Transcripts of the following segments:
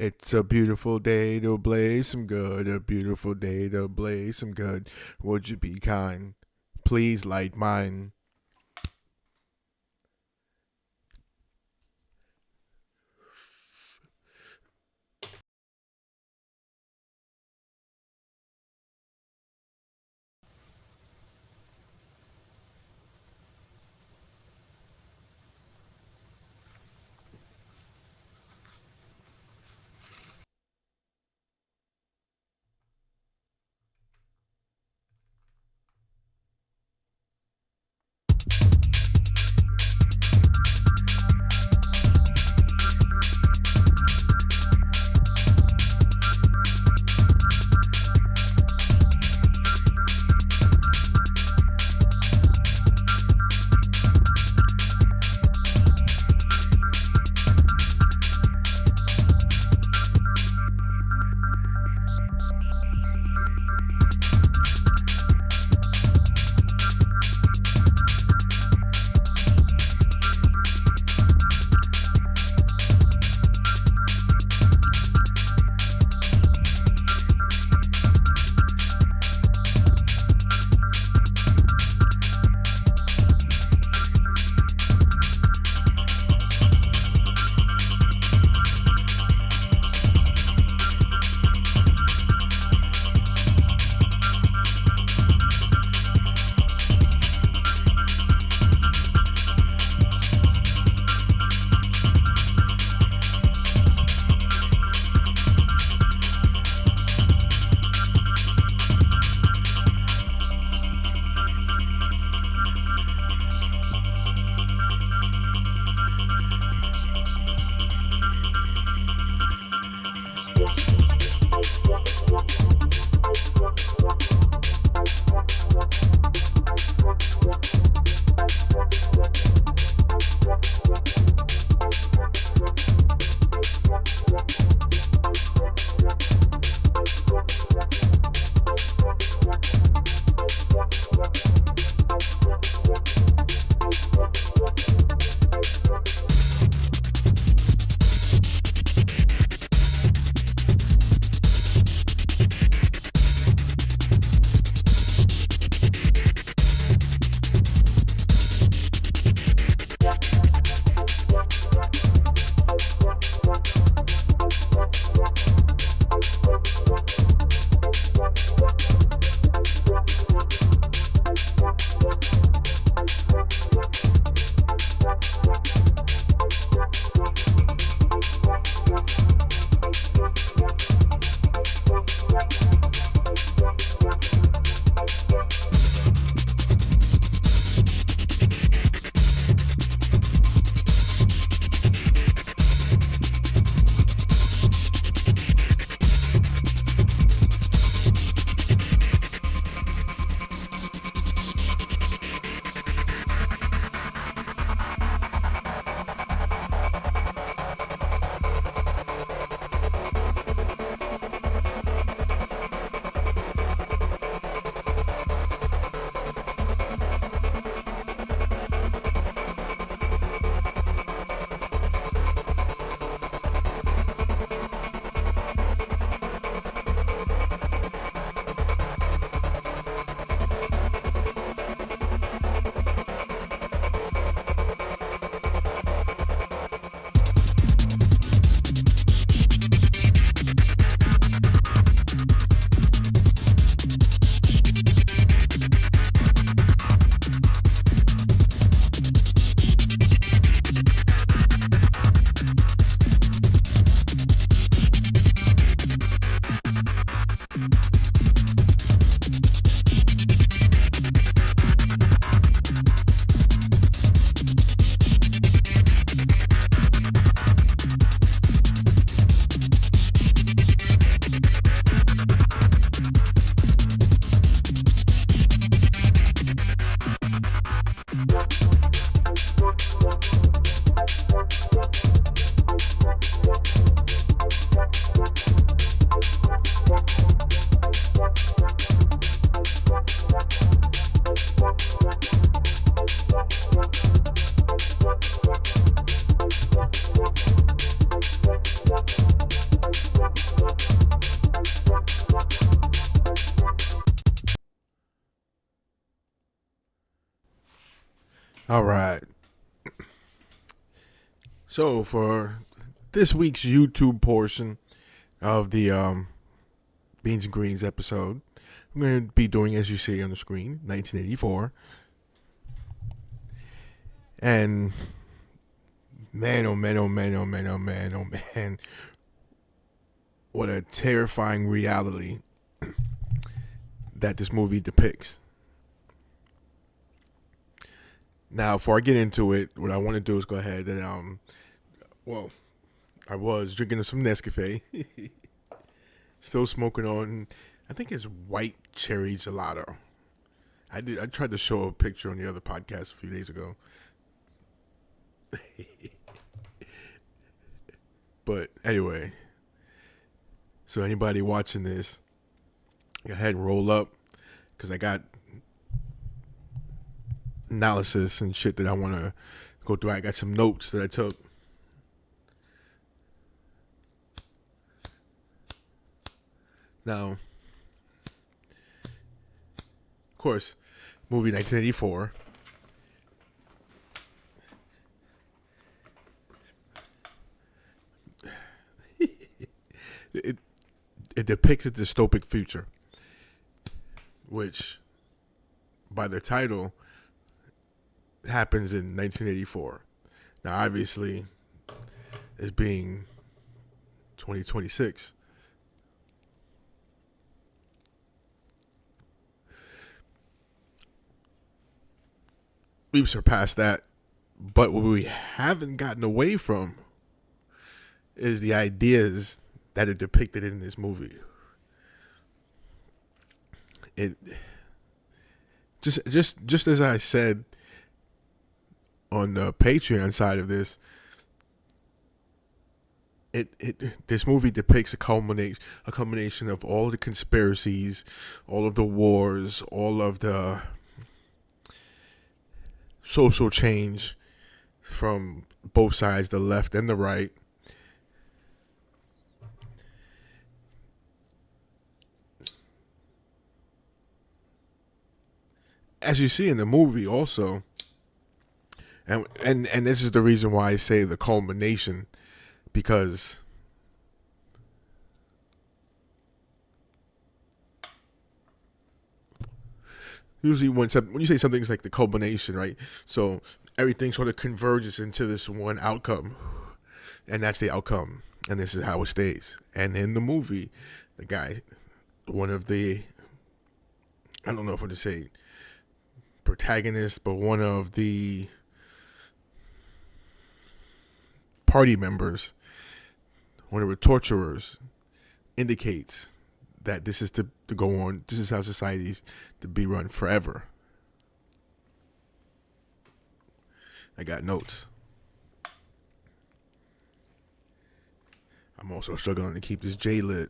It's a beautiful day to blaze some good, a beautiful day to blaze some good. Would you be kind? Please light mine. All right. So for this week's YouTube portion of the Beans and Greens episode, I'm going to be doing, as you see on the screen, 1984. And man, oh man, oh man, oh man, oh man, oh man, what a terrifying reality that this movie depicts. Now, before I get into it, what I want to do is go ahead and I was drinking some Nescafe, still smoking on, I think it's white cherry gelato. I tried to show a picture on the other podcast a few days ago. But anyway, so anybody watching this, go ahead and roll up, because I got analysis and shit that I want to go through. I got some notes that I took. Now, of course, movie 1984. It depicts a dystopic future, which, by the title, happens in 1984. Now, obviously, it's being 2026. We've surpassed that, but what we haven't gotten away from is the ideas that are depicted in this movie. It just as I said on the Patreon side of this, this movie depicts a culmination of all the conspiracies, all of the wars, all of the social change from both sides, the left and the right. As you see in the movie also, and this is the reason why I say the culmination, because usually when you say something's like the culmination, right? So everything sort of converges into this one outcome, and that's the outcome, and this is how it stays. And in the movie, the guy, one of the, I don't know if I would say protagonists, but one of the party members, one of the torturers, indicates that this is to go on. This is how society's to be run forever. I got notes. I'm also struggling to keep this J lit.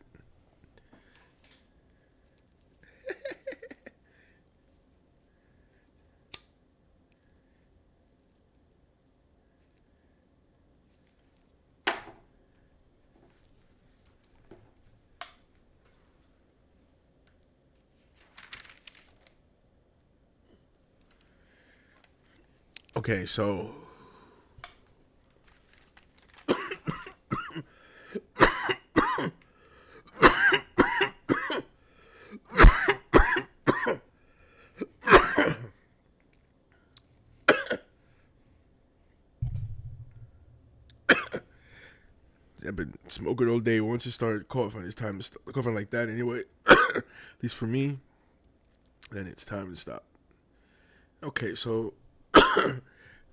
Okay, so I've been smoking all day. Once you start coughing, it's time to stop coughing like that anyway. At least for me, then it's time to stop. Okay, so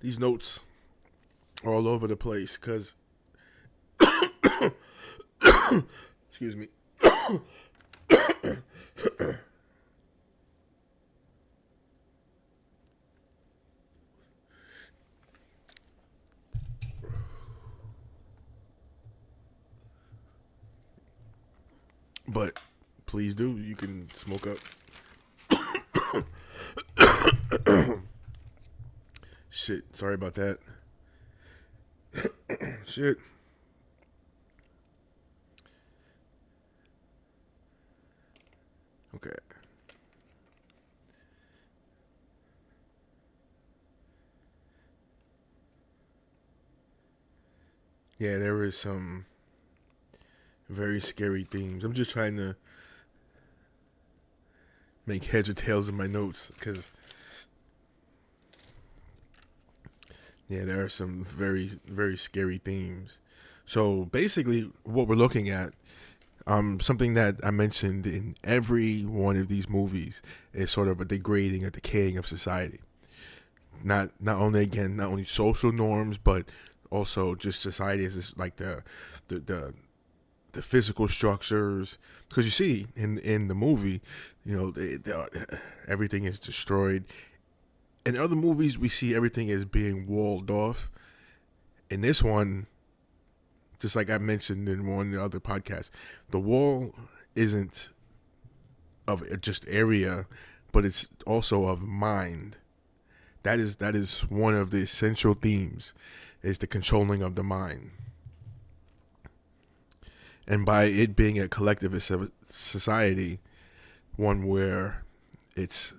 these notes are all over the place because, excuse me. But please do. You can smoke up. Shit. Sorry about that. Shit. Okay. Yeah, there is some very scary themes. I'm just trying to make heads or tails in my notes because yeah, there are some very very scary themes. So basically, what we're looking at, something that I mentioned in every one of these movies is sort of a degrading, a decaying of society. Not only social norms, but also just society as like the the the physical structures, because you see in the movie, everything is destroyed. In other movies we see everything as being walled off. In this one, just like I mentioned in one of the other podcasts, the wall isn't of just area, but it's also of mind. That is one of the essential themes, is the controlling of the mind. And by it being a collectivist society, one where it's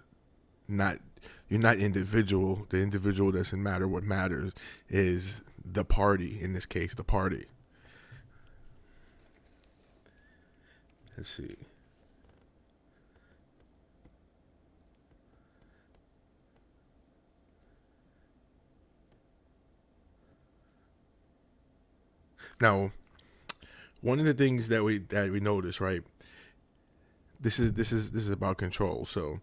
not, you're not individual. The individual doesn't matter. What matters is the party. In this case, the party. Let's see. Now, one of the things that we notice, right? This is about control. So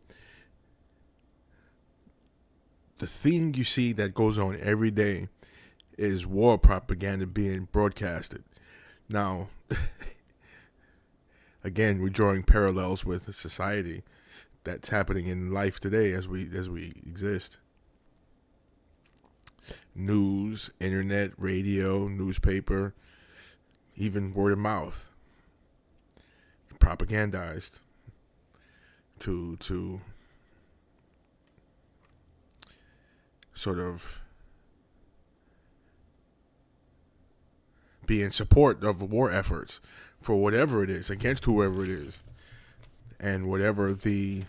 the thing you see that goes on every day is war propaganda being broadcasted. Now, again, we're drawing parallels with a society that's happening in life today as we exist. News, internet, radio, newspaper, even word of mouth, propagandized to sort of be in support of war efforts for whatever it is, against whoever it is, and whatever the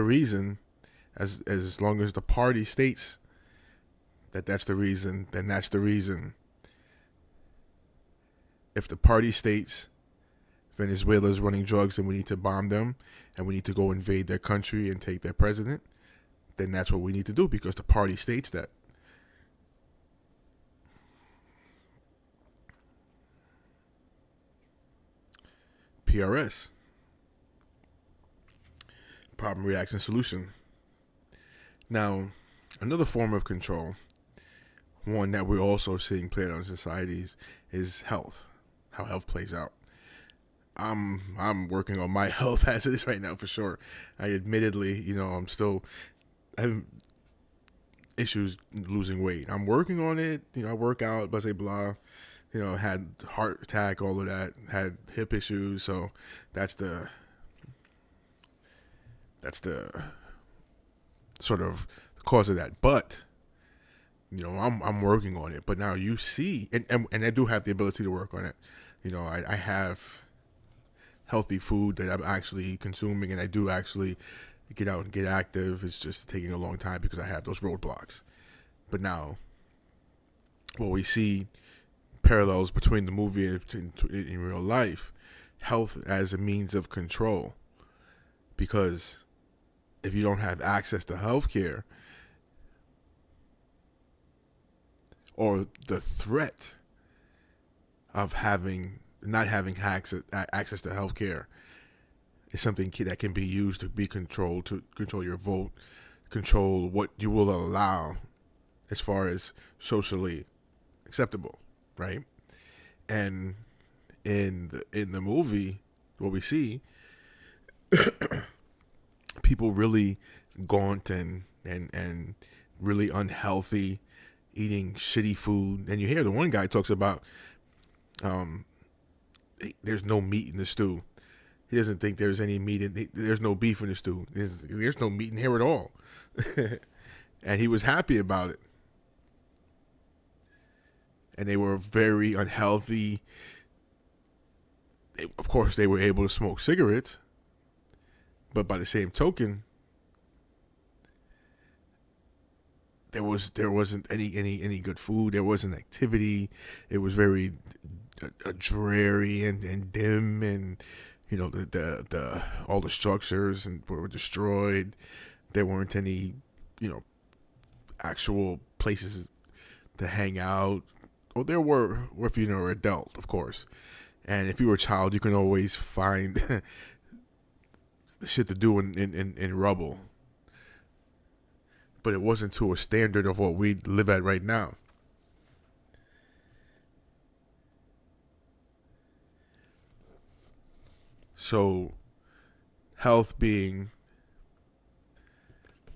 reason, as long as the party states that that's the reason, then that's the reason. If the party states Venezuela's running drugs and we need to bomb them and we need to go invade their country and take their president, then that's what we need to do because the party states that. PRS, problem, reaction, solution. Now, another form of control, one that we're also seeing played out in societies, is health. How health plays out. I'm working on my health as it is right now for sure. I admittedly, I have issues losing weight. I'm working on it. I work out, blah blah blah. Had heart attack, all of that. Had hip issues, so that's the sort of cause of that. But I'm working on it. But now you see, and I do have the ability to work on it. I have healthy food that I'm actually consuming, and I do actually get out and get active. It's just taking a long time because I have those roadblocks. But now, what we see parallels between the movie and in real life, health as a means of control. Because if you don't have access to health care, or the threat of not having access to health care, is something that can be used to be controlled, to control your vote, control what you will allow as far as socially acceptable, right? And in the movie, what we see, people really gaunt and really unhealthy, eating shitty food. And you hear the one guy talks about there's no meat in the stew. He doesn't think there's any meat there's no beef in the stew. There's no meat in here at all. And he was happy about it. And they were very unhealthy. Of course, they were able to smoke cigarettes. But by the same token, there wasn't any good food. There wasn't activity. It was very dreary and dim, and the all the structures and were destroyed. There weren't any actual places to hang out. Well, there were if you were adult, of course, and if you were a child, you can always find shit to do in rubble. But it wasn't to a standard of what we live at right now. So, health being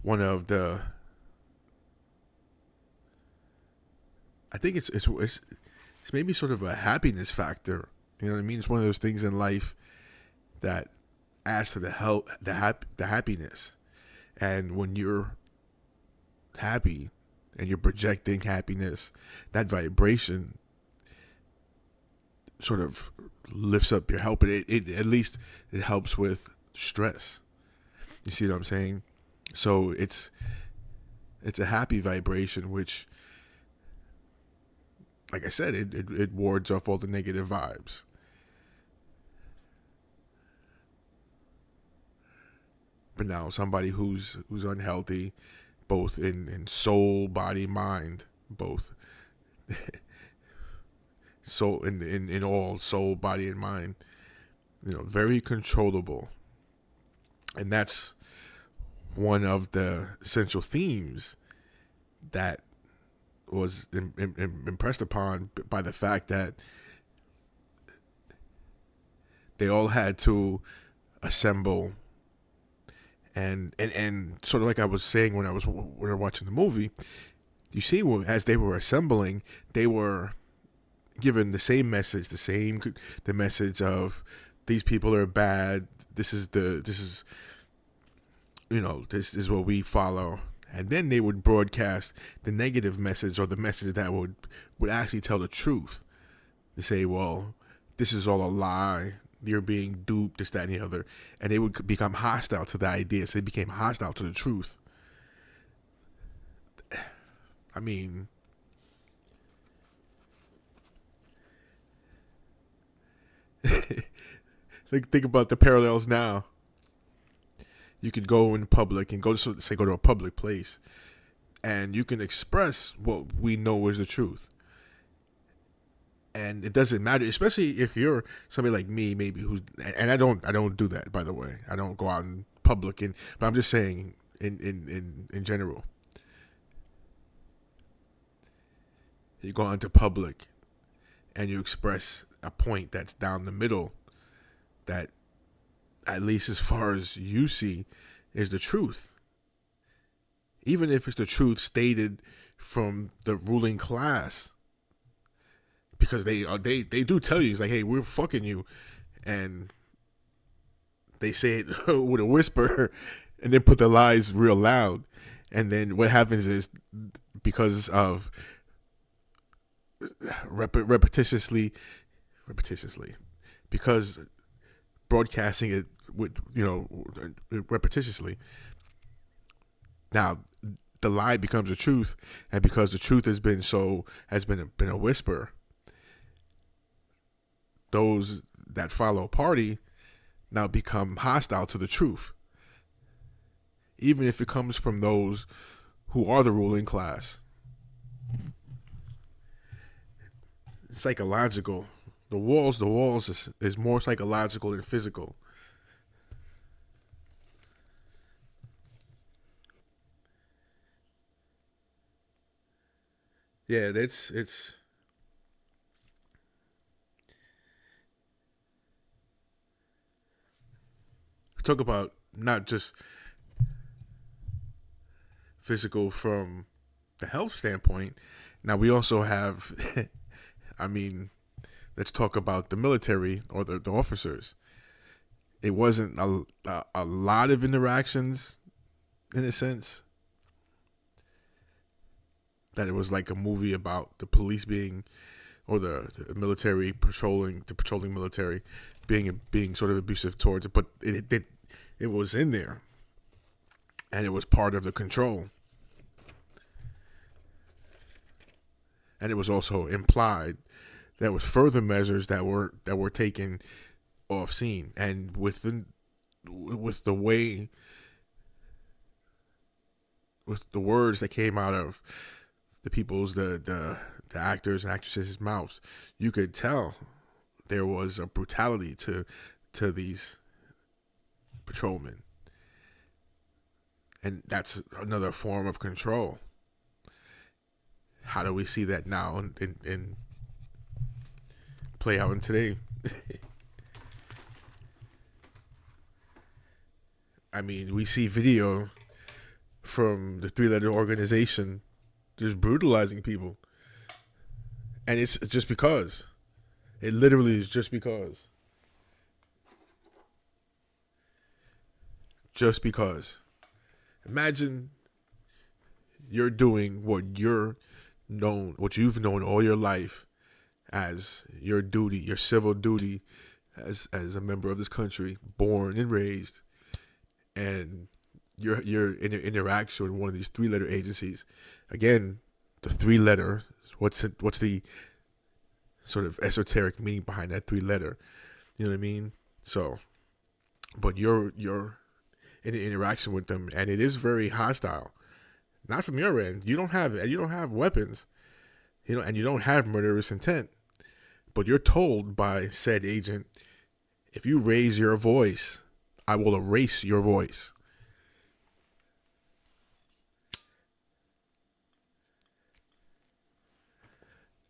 one of the, I think it's maybe sort of a happiness factor. You know what I mean? It's one of those things in life that adds to the health, the happiness. And when you're happy and you're projecting happiness, that vibration sort of lifts up your health. It at least it helps with stress. You see what I'm saying? So it's a happy vibration, which, like I said, it wards off all the negative vibes. But now somebody who's unhealthy, both in soul, body, mind, both soul in all soul, body, and mind, very controllable. And that's one of the essential themes that was impressed upon by the fact that they all had to assemble and sort of like I was saying when I was watching the movie, you see, as they were assembling, they were given the same message, the message of these people are bad. This is what we follow. And then they would broadcast the negative message, or the message that would actually tell the truth. They say, well, this is all a lie. You're being duped, this, that, and the other. And they would become hostile to the idea. So they became hostile to the truth. I mean, think about the parallels now. You could go in public and go to a public place, and you can express what we know is the truth. And it doesn't matter, especially if you're somebody like me, maybe and I don't do that, by the way. I don't go out in public, but I'm just saying in general. You go out into public and you express a point that's down the middle, that, at least as far as you see, is the truth. Even if it's the truth stated from the ruling class. Because they do tell you, it's like, hey, we're fucking you. And they say it with a whisper and then put the lies real loud. And then what happens is, because of repetitiously, because broadcasting it with repetitiously, now the lie becomes the truth, and because the truth has been a whisper, those that follow a party now become hostile to the truth, even if it comes from those who are the ruling class. Psychological. The walls is more psychological than physical. Yeah, it's talk about not just physical from the health standpoint. Now we also have I mean, let's talk about the military, or the officers. It wasn't a lot of interactions, in a sense, that it was like a movie about the police being, or the military patrolling military being sort of abusive towards it, but it was in there, and it was part of the control. and it was also implied there was further measures that were taken off scene, and with the way, with the words that came out of the actors and actresses' mouths, you could tell there was a brutality to these patrolmen, and that's another form of control. How do we see that now in play out in today? I mean, we see video from the three-letter organization just brutalizing people, and it's just because. It literally is just because. Just because. Imagine you're doing what you've known all your life as your duty, your civil duty as a member of this country, born and raised, and you're in an interaction with one of these three-letter agencies. Again, the three-letter, what's the sort of esoteric meaning behind that three-letter? You know what I mean? So, but you're in an interaction with them, and it is very hostile. Not from your end. You don't have weapons, and you don't have murderous intent. But you're told by said agent, if you raise your voice, I will erase your voice.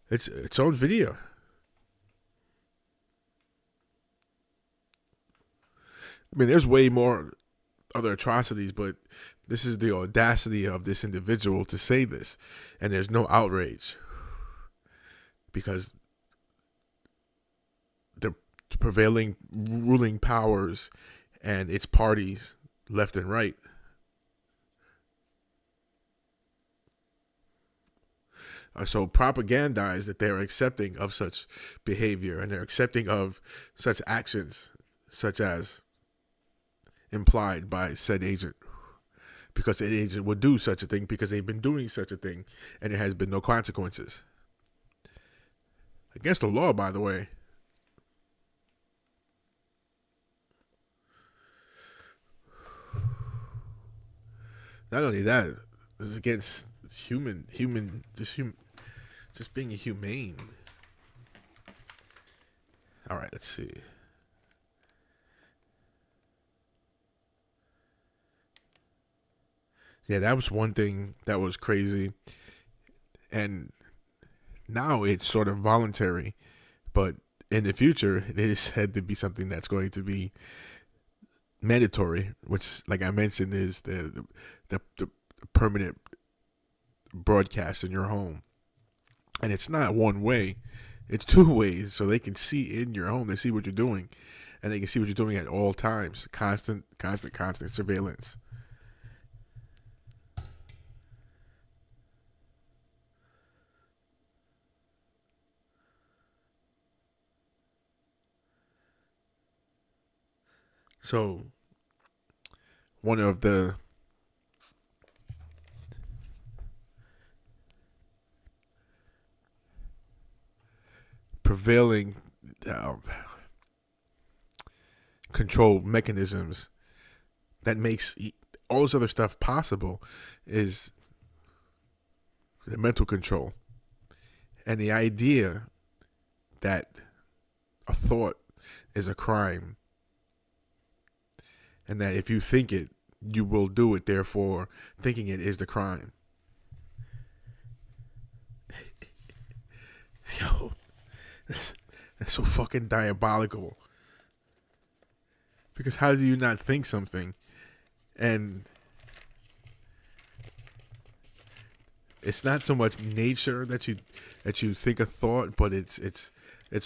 It's on video. I mean, there's way more other atrocities, but this is the audacity of this individual to say this, and there's no outrage because the prevailing ruling powers and its parties, left and right, are so propagandized that they're accepting of such behavior, and they're accepting of such actions, such as implied by said agent, because said agent would do such a thing because they've been doing such a thing, and there has been no consequences. Against the law, by the way. Not only that, it's against just being humane. All right, let's see. Yeah, that was one thing that was crazy. And now it's sort of voluntary, but in the future, it is said to be something that's going to be mandatory, which, like I mentioned, is the permanent broadcast in your home. And it's not one way, it's two ways, so they can see in your home, they see what you're doing, and they can see what you're doing at all times. Constant surveillance. So, one of the prevailing control mechanisms that makes all this other stuff possible is the mental control, and the idea that a thought is a crime, and that if you think it, you will do it. Therefore, thinking it is the crime. Yo, that's so fucking diabolical. Because how do you not think something? And it's not so much nature that you think a thought, but it's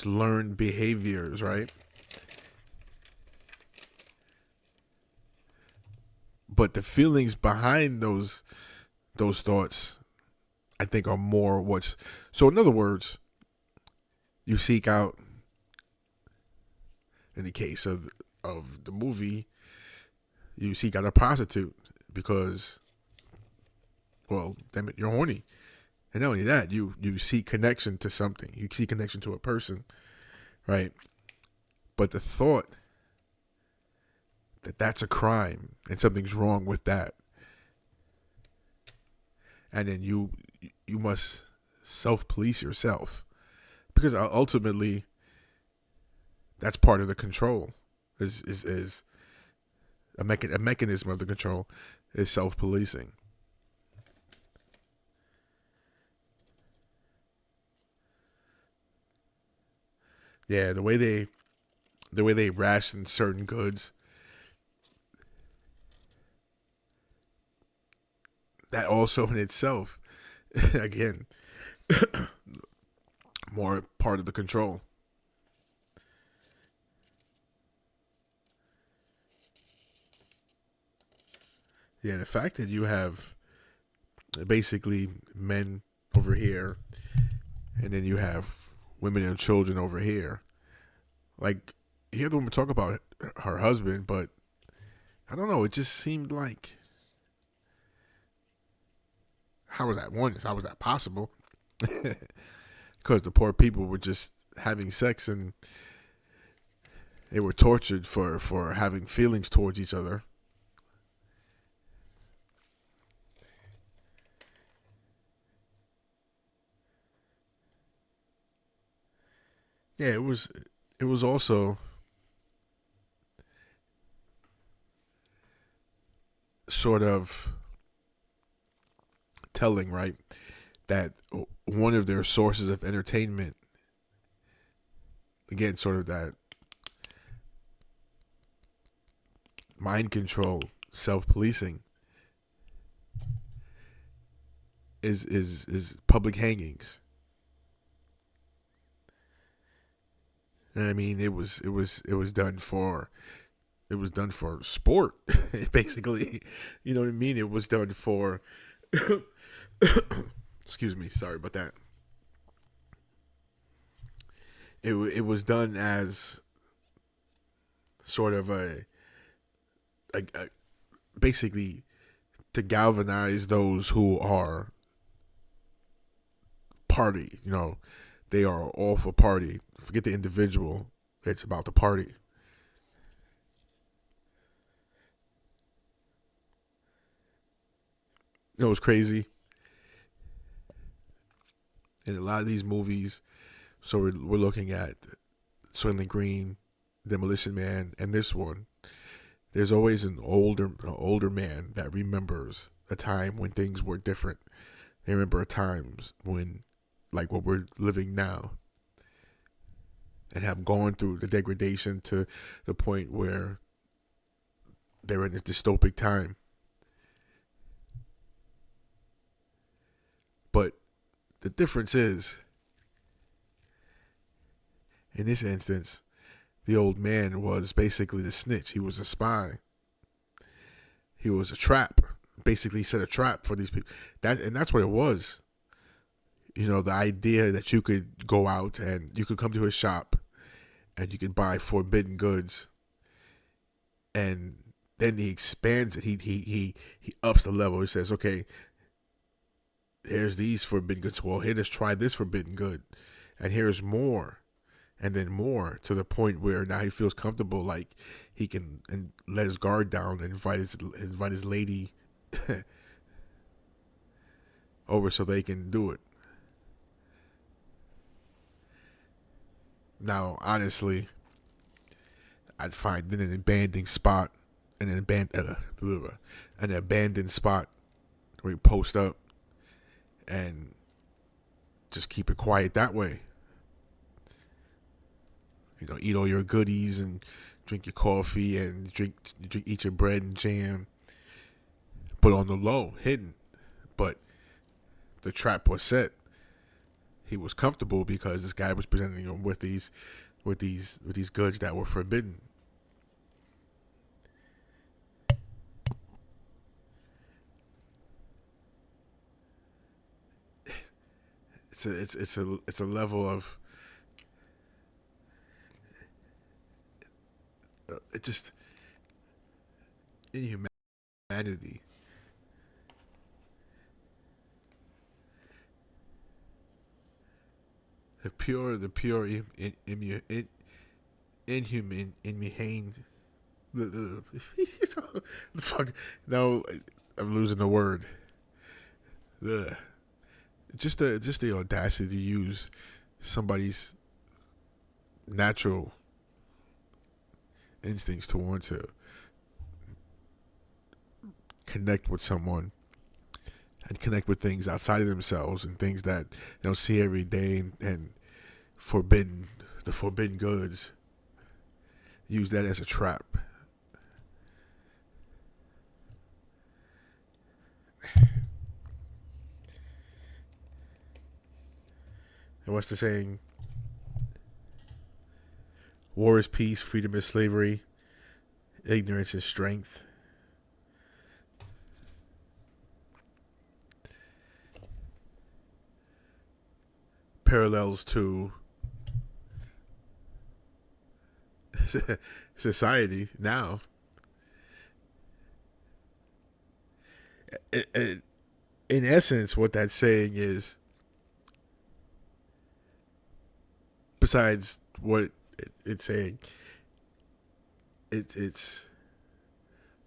learned behaviors, right? But the feelings behind those thoughts, I think, are more what's. So in other words, you seek out, in the case of the movie, you seek out a prostitute because, well, damn it, you're horny, And not only that, you see connection to something. You see connection to a person, right? But the thought that that's a crime and something's wrong with that, and then you must self-police yourself, because ultimately that's part of the control. Is a mechanism of the control is self-policing. Yeah, the way they ration certain goods, that also in itself, again, more part of the control. Yeah, the fact that you have basically men over here, and then you have women and children over here. Like, you hear the woman talk about her husband, but I don't know. It just seemed like, how was that one? How was that possible? Because the poor people were just having sex, and they were tortured for having feelings towards each other. Yeah, it was also sort of telling, right, that one of their sources of entertainment, again, sort of that mind control, self policing, is public hangings. And I mean, it was done for sport, basically. You know what I mean? It was done for. Excuse me, sorry about that. It was done as sort of a basically to galvanize those who are party. They are all for party. Forget the individual. It's about the party. It's crazy in a lot of these movies. So we're looking at Soylent Green, Demolition Man, and this one. There's always an older man that remembers a time when things were different. They remember times when, like what we're living now, and have gone through the degradation to the point where they're in this dystopic time. But the difference is, in this instance, the old man was basically the snitch. He was a spy. He was a trap. Basically set a trap for these people. That's what it was. The idea that you could go out and you could come to his shop and you could buy forbidden goods, and then he expands it. He ups the level. He says, okay, here's these forbidden goods. Well, here, let's try this forbidden good, and here's more, and then more, to the point where now he feels comfortable, like he can and let his guard down and invite his lady over so they can do it. Now, honestly, I'd find an abandoned spot, an abandoned spot where you post up and just keep it quiet that way. Eat all your goodies and drink your coffee and eat your bread and jam, but on the low, hidden. But the trap was set. He was comfortable because this guy was presenting him with these goods that were forbidden. It's a level of it just inhumanity. inhuman, inhumane. Fuck. No, I'm losing the word. Ugh. Just the audacity to use somebody's natural instincts to want to connect with someone and connect with things outside of themselves and things that they don't see every day, and the forbidden goods. Use that as a trap. And what's the saying? War is peace, freedom is slavery, ignorance is strength. Parallels to society now. In essence, what that's saying is, besides what it's saying, it's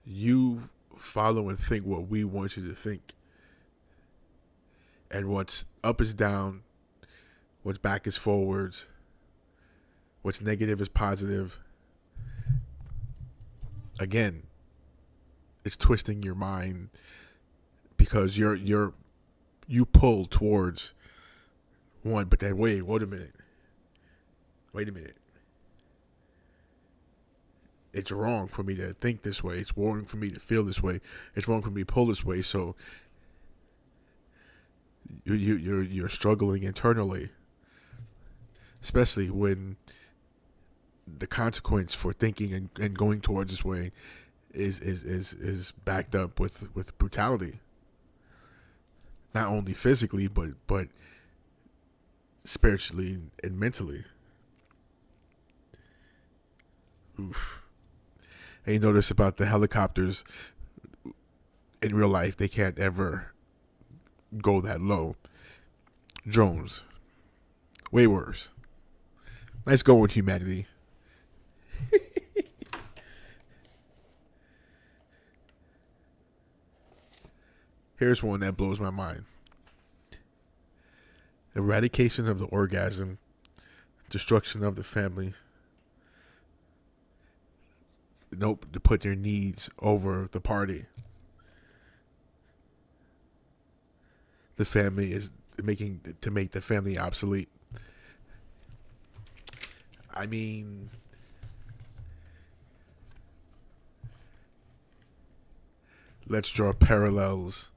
you follow and think what we want you to think, and what's up is down, what's back is forwards, what's negative is positive. Again, it's twisting your mind because you pull towards one, but then wait a minute. It's wrong for me to think this way. It's wrong for me to feel this way. It's wrong for me to pull this way. So you're struggling internally, especially when the consequence for thinking and going towards this way is backed up with brutality. Not only physically, but spiritually and mentally. Oof. And you notice about the helicopters in real life, they can't ever go that low. Drones, way worse. Let's go with humanity. Here's one that blows my mind. Eradication of the orgasm, destruction of the family. Nope, to put their needs over the party. The family is to make the family obsolete. I mean, let's draw parallels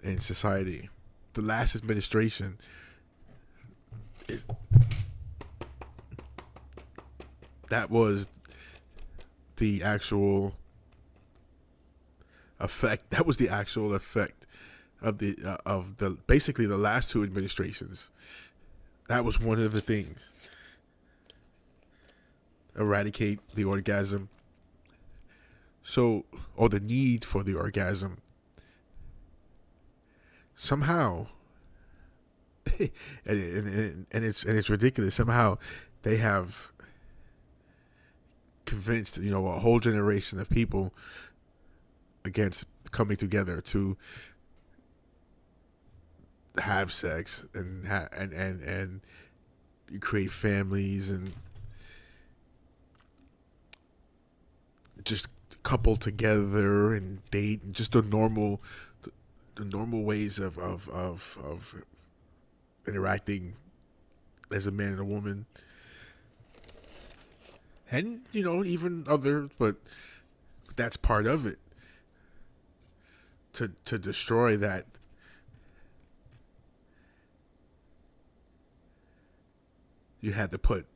in society. The last administration was the actual effect. That was the actual effect of the basically the last two administrations. That was one of the things. Eradicate the orgasm. So, or the need for the orgasm. Somehow, and it's ridiculous. Somehow, they have convinced a whole generation of people against coming together to have sex and create families and just couple together and date, and just the normal ways of interacting as a man and a woman, and even other, but that's part of it. To destroy that, you had to put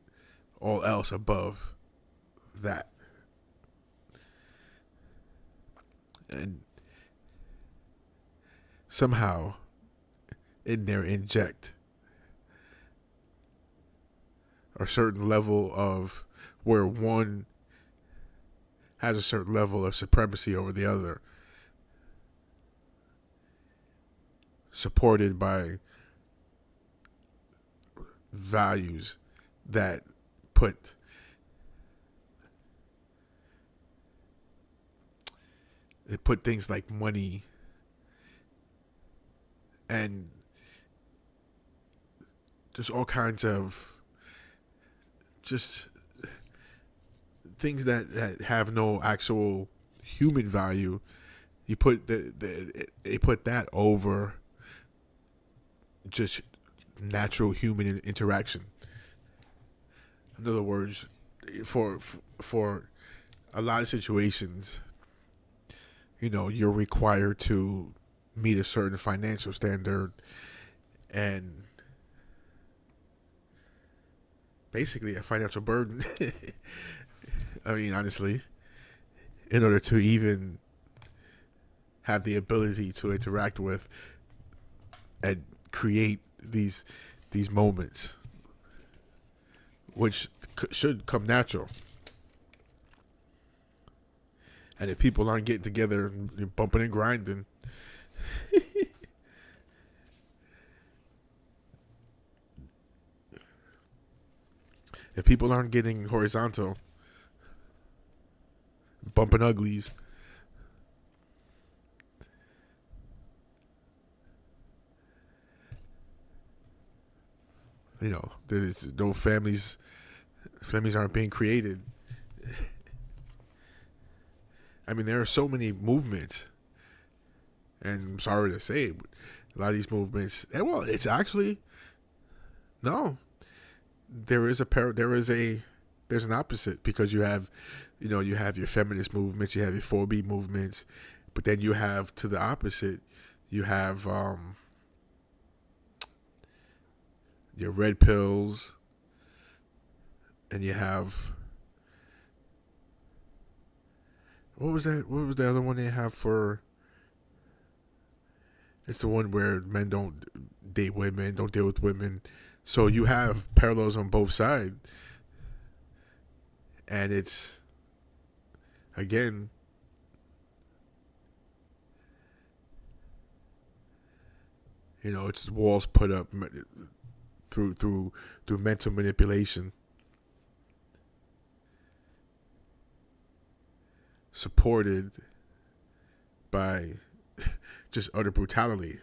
all else above that. And somehow in there inject a certain level of where one has a certain level of supremacy over the other, supported by values that put things like money and just all kinds of just things that have no actual human value. You put they put that over just natural human interaction. In other words, for a lot of situations, you're required to meet a certain financial standard and basically a financial burden. I mean, honestly, in order to even have the ability to interact with and create these moments, which should come natural. And if people aren't getting together and bumping and grinding, if people aren't getting horizontal, bumping uglies, there's no families aren't being created. I mean, there are so many movements, and I'm sorry to say, but a lot of these movements, well, it's actually, no, there's an opposite, because you have your feminist movements, you have your 4B movements, but then you have, to the opposite, you have your red pills, and you have, what was the other one they have for? It's the one where men don't date women, don't deal with women. So you have parallels on both sides. And it's, again, it's walls put up through mental manipulation, supported by just utter brutality.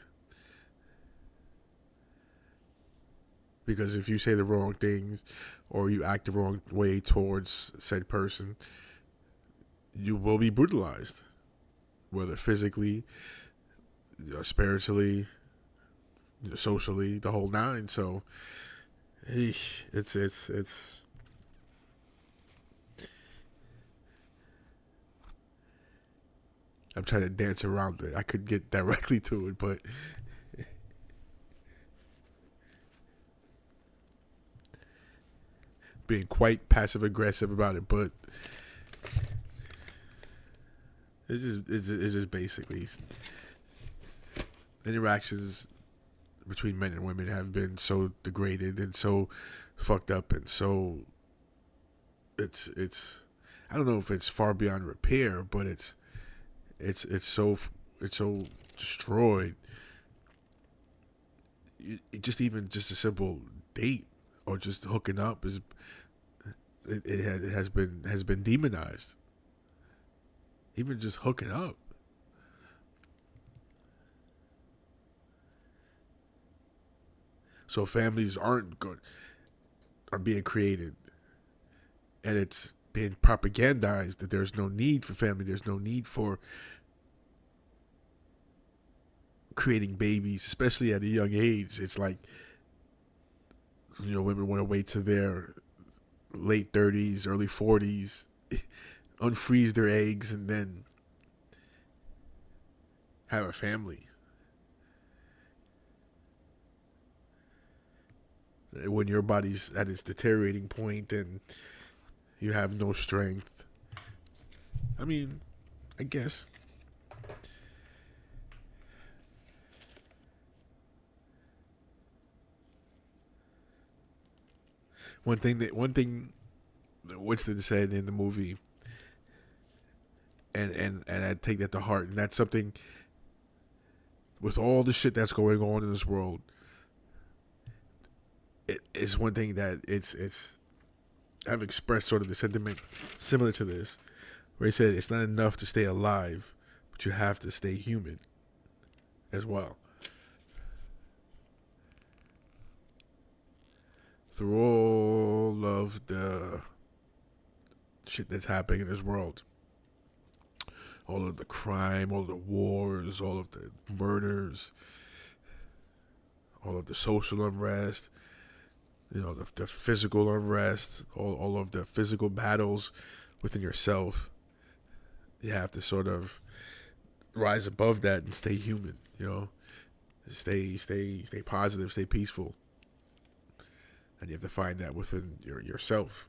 Because if you say the wrong things or you act the wrong way towards said person, you will be brutalized, whether physically, spiritually, socially, the whole nine. So it's I'm trying to dance around it. I could get directly to it, but being quite passive aggressive about it. But it's just basically interactions between men and women have been so degraded and so fucked up, and so it's I don't know if it's far beyond repair, but it's so destroyed. Even just a simple date or just hooking up has been demonized. Even just hooking up. So families are being created, and it's being propagandized that there's no need for family, there's no need for creating babies, especially at a young age. It's like, women want to wait to their late 30s, early 40s, unfreeze their eggs, and then have a family. When your body's at its deteriorating point and you have no strength. I mean, I guess. One thing Winston said in the movie, and I take that to heart, and that's something, with all the shit that's going on in this world, it is one thing that it's I've expressed sort of the sentiment similar to this, where he said it's not enough to stay alive, but you have to stay human as well. Through all of the shit that's happening in this world, all of the crime, all of the wars, all of the murders, all of the social unrest, the physical unrest, all of the physical battles within yourself, you have to sort of rise above that and stay human, stay positive, stay peaceful. And you have to find that within yourself.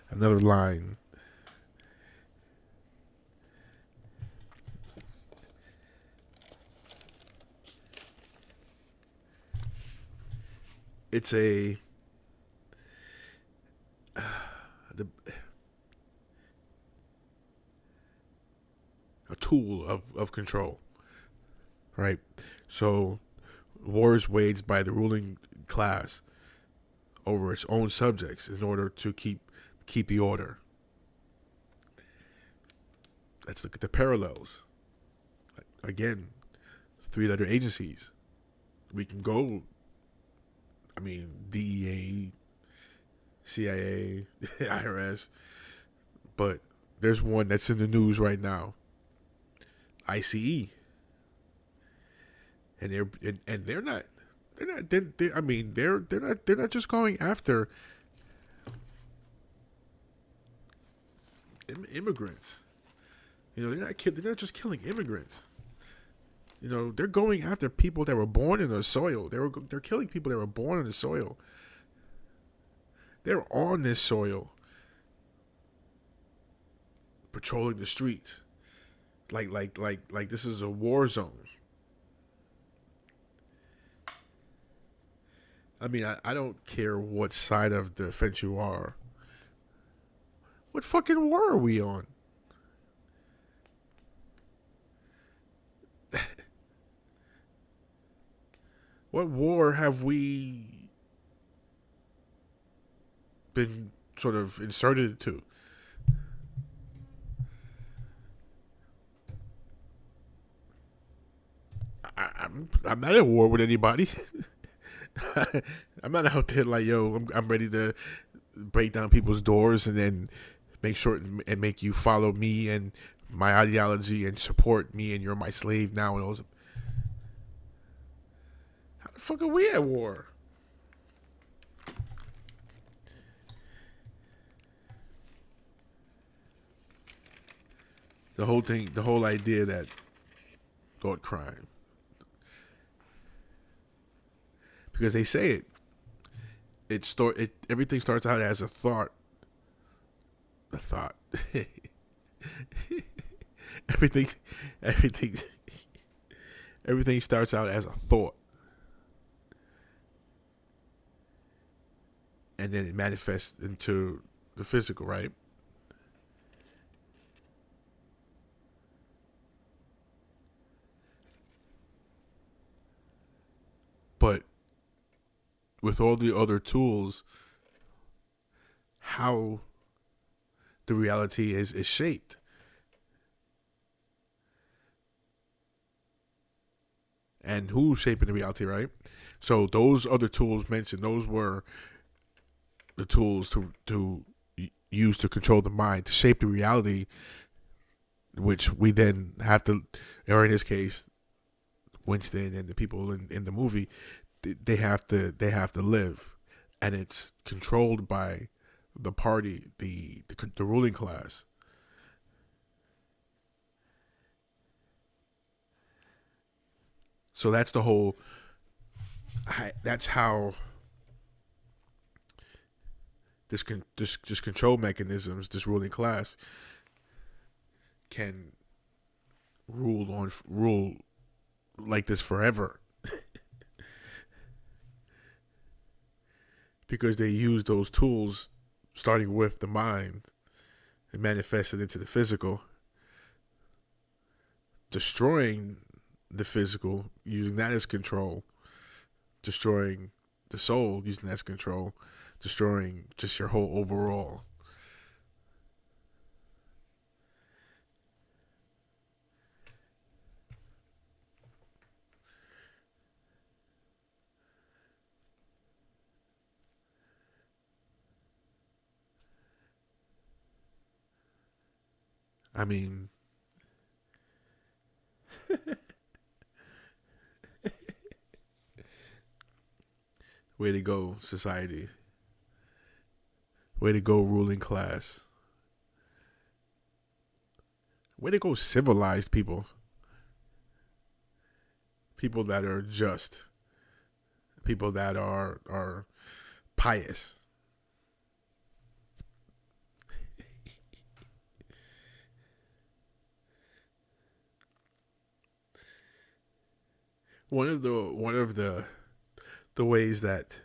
Another line. It's a tool of control, right? So wars waged by the ruling class over its own subjects in order to keep the order. Let's look at the parallels. Again, three-letter agencies. We can go, DEA, CIA, IRS, but there's one that's in the news right now, ICE, and they're not they're not just going after immigrants. They're not just killing immigrants. They're going after people that were born in the soil. They're killing people that were born in the soil. They're on this soil, patrolling the streets, like this is a war zone. I don't care what side of the fence you are. What fucking war are we on? What war have we been sort of inserted to? I'm not at war with anybody. I'm not out there like, yo, I'm ready to break down people's doors and then make sure and make you follow me and my ideology and support me and you're my slave now. And those, how the fuck are we at war? The whole thing, the whole idea that thought crime, because they say everything starts out as a thought. A thought. everything, everything, everything starts out as a thought, and then it manifests into the physical, right? But with all the other tools, how the reality is shaped. And who's shaping the reality, right? So those other tools mentioned, those were the tools to use to control the mind, to shape the reality, which we then have to, or in this case, Winston and the people in the movie, they have to live, and it's controlled by the party, the ruling class. So that's the whole. That's how this control mechanisms, this ruling class, can rule like this forever. Because they use those tools starting with the mind and manifested into the physical, destroying the physical, using that as control, destroying the soul, using that as control, destroying just your whole overall. I mean, way to go, society. Way to go, ruling class. Way to go, civilized people. People that are just. People that are pious. One of the ways that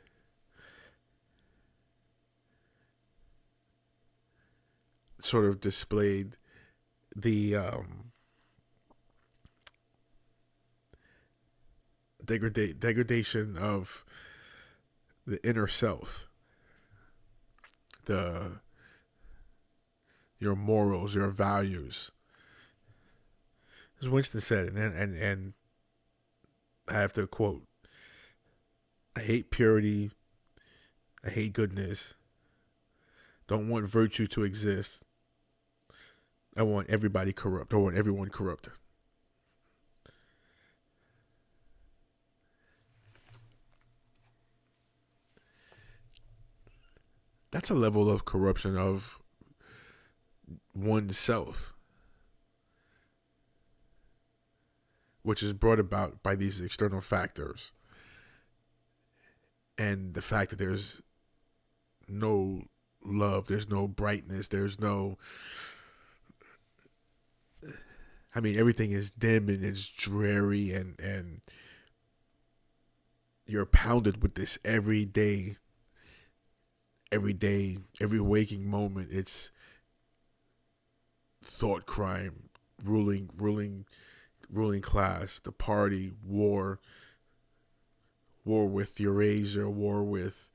sort of displayed the degradation of the inner self, the your morals, your values. As Winston said, and I have to quote: "I hate purity. I hate goodness. Don't want virtue to exist. I want everybody corrupt. I want everyone corrupt." That's a level of corruption of oneself, which is brought about by these external factors. And the fact that there's no love, there's no brightness, there's no. I mean, everything is dim and it's dreary, and you're pounded with this every day, every waking moment. It's thought crime, ruling class, the party, war with Eurasia, war with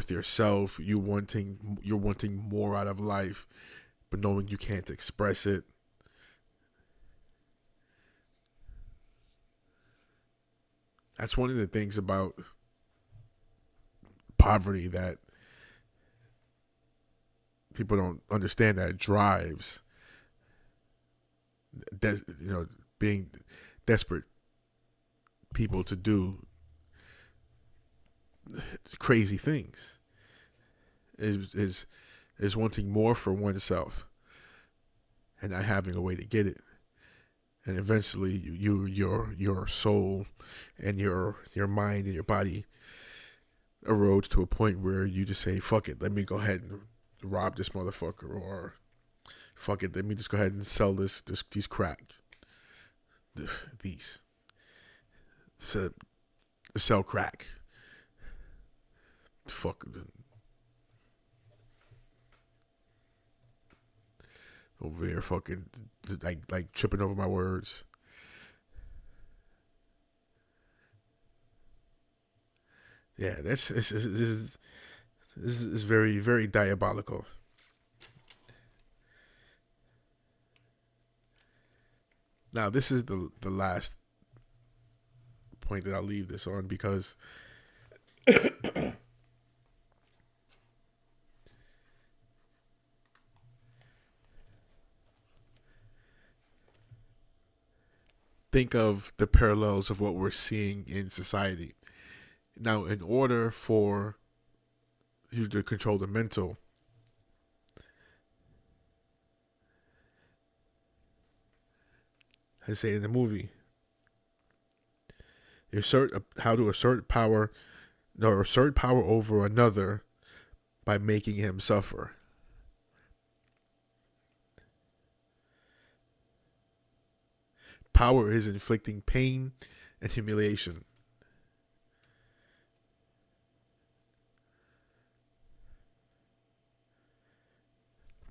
yourself. You're wanting more out of life, but knowing you can't express it. That's one of the things about poverty that people don't understand, that drives being desperate people to do crazy things, is wanting more for oneself and not having a way to get it. And eventually your soul and your mind and your body erodes to a point where you just say, fuck it, let me go ahead and rob this motherfucker, or fuck it, let me just go ahead and sell these crack, these sell crack. Fuck, over here fucking like tripping over my words. Yeah, this is very, very diabolical. Now, this is the last point that I'll leave this on, because think of the parallels of what we're seeing in society. Now, in order for you to control the mental, I say in the movie, how to assert power, no, assert power over another by making him suffer. Power is inflicting pain and humiliation.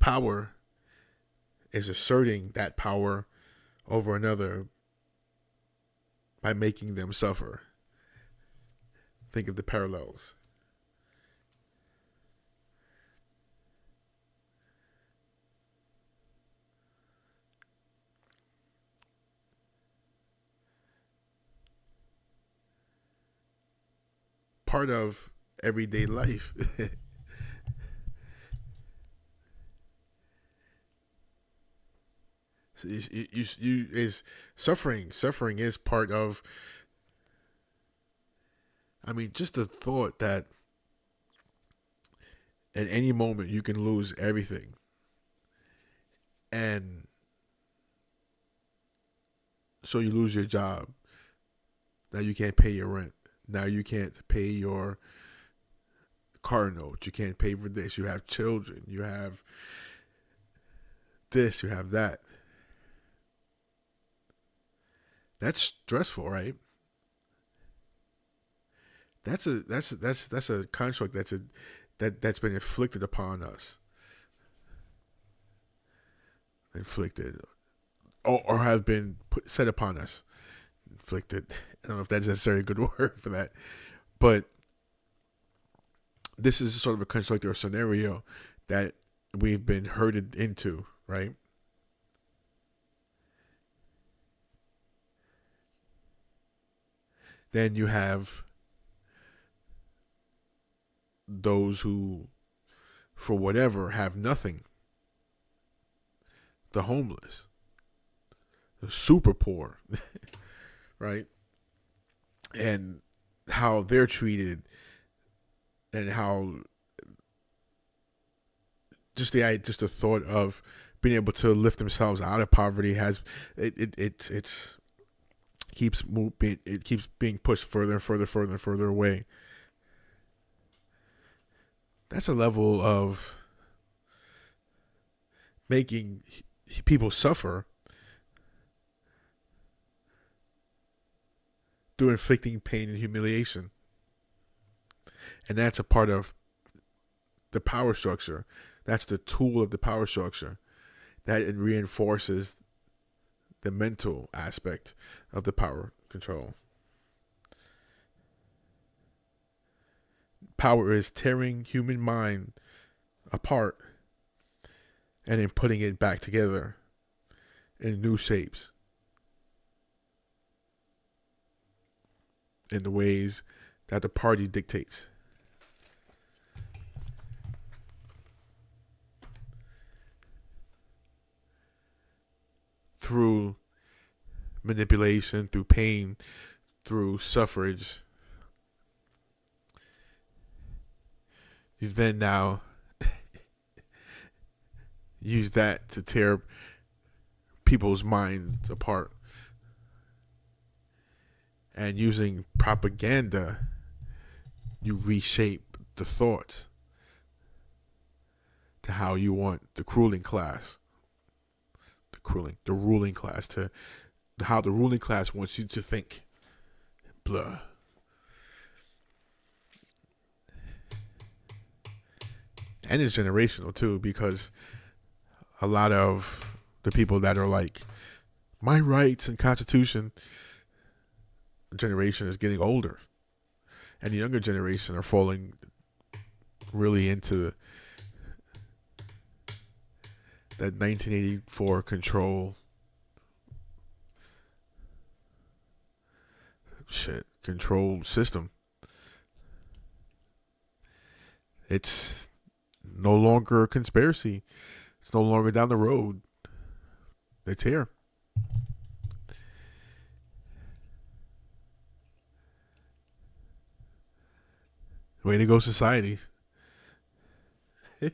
power is asserting that power over another by making them suffer. Think of the parallels. Part of everyday life. Is suffering. Suffering is part of. I mean, just the thought that at any moment you can lose everything, and so you lose your job. Now you can't pay your rent. Now you can't pay your car note. You can't pay for this. You have children. You have this. You have that. That's stressful, right? That's a construct that's been inflicted upon us. Inflicted, or have been set upon us. Inflicted. I don't know if that's necessarily a good word for that, but this is sort of a construct or scenario that we've been herded into, right? Then you have those who, for whatever, have nothing. The homeless, the super poor, right? And how they're treated, and how just the thought of being able to lift themselves out of poverty has it's keeps moving. It keeps being pushed further and further away. That's a level of making people suffer through inflicting pain and humiliation. And that's a part of the power structure. That's the tool of the power structure. That it reinforces the mental aspect of the power control. Power is tearing human mind apart and then putting it back together in new shapes, in the ways that the party dictates. Through manipulation, through pain, through suffrage. You then now use that to tear people's minds apart. And using propaganda, you reshape the thoughts to how you want the ruling class, to how the ruling class wants you to think. Blah. And it's generational too, because a lot of the people that are like, my rights and Constitution, the generation is getting older. And the younger generation are falling really into that 1984 control system. It's no longer a conspiracy. It's no longer down the road. It's here. Way to go, society. Day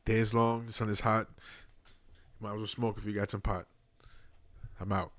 is long, the sun is hot. Might as well smoke if you got some pot. I'm out.